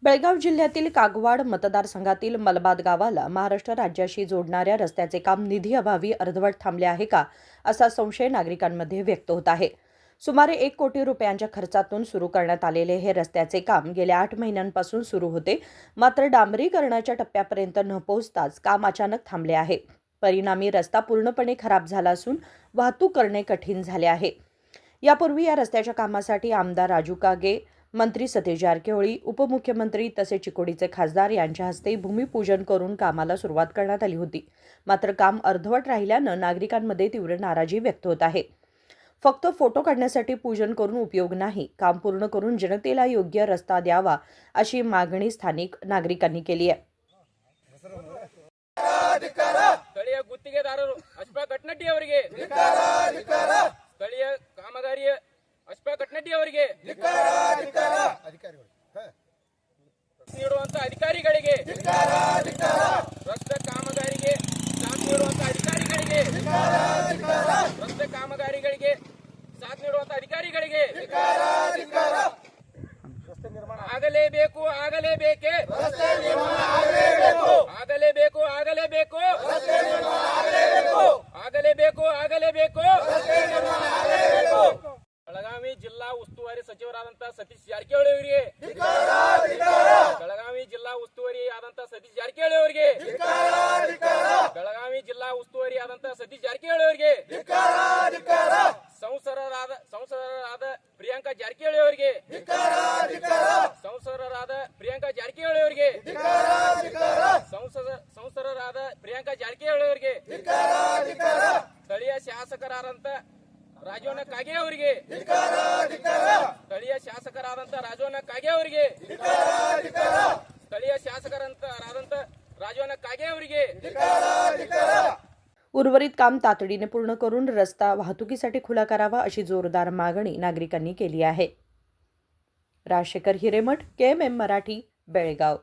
बेळगाव जिल्ह्यातील कागवाड मतदारसंघातील मलबाद गावाला महाराष्ट्र राज्याशी जोडणाऱ्या रस्त्याचे काम निधीअभावी अर्धवट थांबले आहे का असा संशय नागरिकांमध्ये व्यक्त होत आहे। सुमारे 1 कोटी रुपयांच्या खर्चातून सुरू करण्यात आलेले हे रस्त्याचे काम गेल्या 8 महिन्यांपासून सुरू होते, मात्र डांबरीकरणाच्या टप्प्यापर्यंत न पोहोचताच काम अचानक थांबले आहे। परिणामी रस्ता पूर्णपणे खराब झाला असून वाहतूक करणे कठीण झाले आहे। यापूर्वी या रस्त्याच्या कामासाठी आमदार राजू कागे, मंत्री सतीश जारकिहोळी, उपमुख्यमंत्री तसेच चिकोडीचे खासदार यांच्या हस्ते भूमिपूजन करून कामाला सुरुवात करण्यात आली होती। मात्र काम अर्धवट राहिल्यानं नागरिकांमध्ये तीव्र नाराजी व्यक्त होत आहे। फक्त फोटो काढण्यासाठी पूजन करून उपयोग नाही, काम पूर्ण करून जनतेला योग्य रस्ता द्यावा अशी मागणी स्थानिक नागरिकांनी केली आहे। ಸ್ಥಳೀಯ ಗುತ್ತಿಗೆದಾರರು ಅಶ್ಫಾ ಕಟ್ನಟ್ಟಿ ಅವರಿಗೆ ಸ್ಥಳೀಯ ಕಾಮಗಾರಿಯ ಅಶ್ಫಾ ಕಟ್ನಟ್ಟಿ ಅವರಿಗೆ ನೀಡುವಂತ ಅಧಿಕಾರಿಗಳಿಗೆ ರಸ್ತೆ ಕಾಮಗಾರಿಗೆ ಸಾಥ್ ನೀಡುವಂತ ಅಧಿಕಾರಿಗಳಿಗೆ ರಸ್ತೆ ಕಾಮಗಾರಿಗಳಿಗೆ ಸಾಥ್ ನೀಡುವಂತ ಅಧಿಕಾರಿಗಳಿಗೆ ಆಗಲೇಬೇಕು ಆಗಲೇಬೇಕೆ ಆಗಲೇಬೇಕು ಆಗಲೇಬೇಕು ಆಗಲೇಬೇಕು ಆಗಲೇಬೇಕು ಬೆಳಗಾವಿ ಜಿಲ್ಲಾ ಉಸ್ತುವಾರಿ ಸಚಿವರಾದಂತ ಸತೀಶ್ ಜಾರಕಿಹೊಳಿ ಅವರಿಗೆ ಬೆಳಗಾವಿ ಜಿಲ್ಲಾ ಉಸ್ತುವಾರಿ ಆದಂತ ಸತೀಶ್ ಜಾರಕಿಹೊಳಿ ಅವರಿಗೆ ಬೆಳಗಾವಿ ಜಿಲ್ಲಾ ಉಸ್ತುವಾರಿ ಆದಂತ ಸತೀಶ್ ಜಾರಕಿಹೊಳಿ ಅವರಿಗೆ ಸಂಸದರಾದ ಪ್ರಿಯಾಂಕಾ ಜಾರಕಿಹೊಳಿ ಅವರಿಗೆ ಸಂಸದರಾದ ಪ್ರಿಯಾಂಕಾ ಜಾರಕಿಹೊಳಿ ಅವರಿಗೆ ಸಂಸದರಾದ ಪ್ರಿಯಾಂಕಾ ಜಾರಕಿಹೊಳಿ ಅವರಿಗೆ ಸ್ಥಳೀಯ ಶಾಸಕರಾದಂತ ರಾಜವಣ್ಣ ಕಾಗೆ ಅವರಿಗೆ ಸ್ಥಳೀಯ ಶಾಸಕರಾದಂತ ರಾಜವಣ್ಣ ಕಾಗೆ ಅವರಿಗೆ ಸ್ಥಳೀಯ ಶಾಸಕರಾದಂತ राजवण्ण कागे ಅವರಿಗೆ उर्वरित काम तातडीने पूर्ण करून रस्ता वाहतुकीसाठी खुला करावा अशी जोरदार मागणी नागरिकांनी केली आहे। राजशेखर हिरेमठ, KMM मराठी, बेळगाव।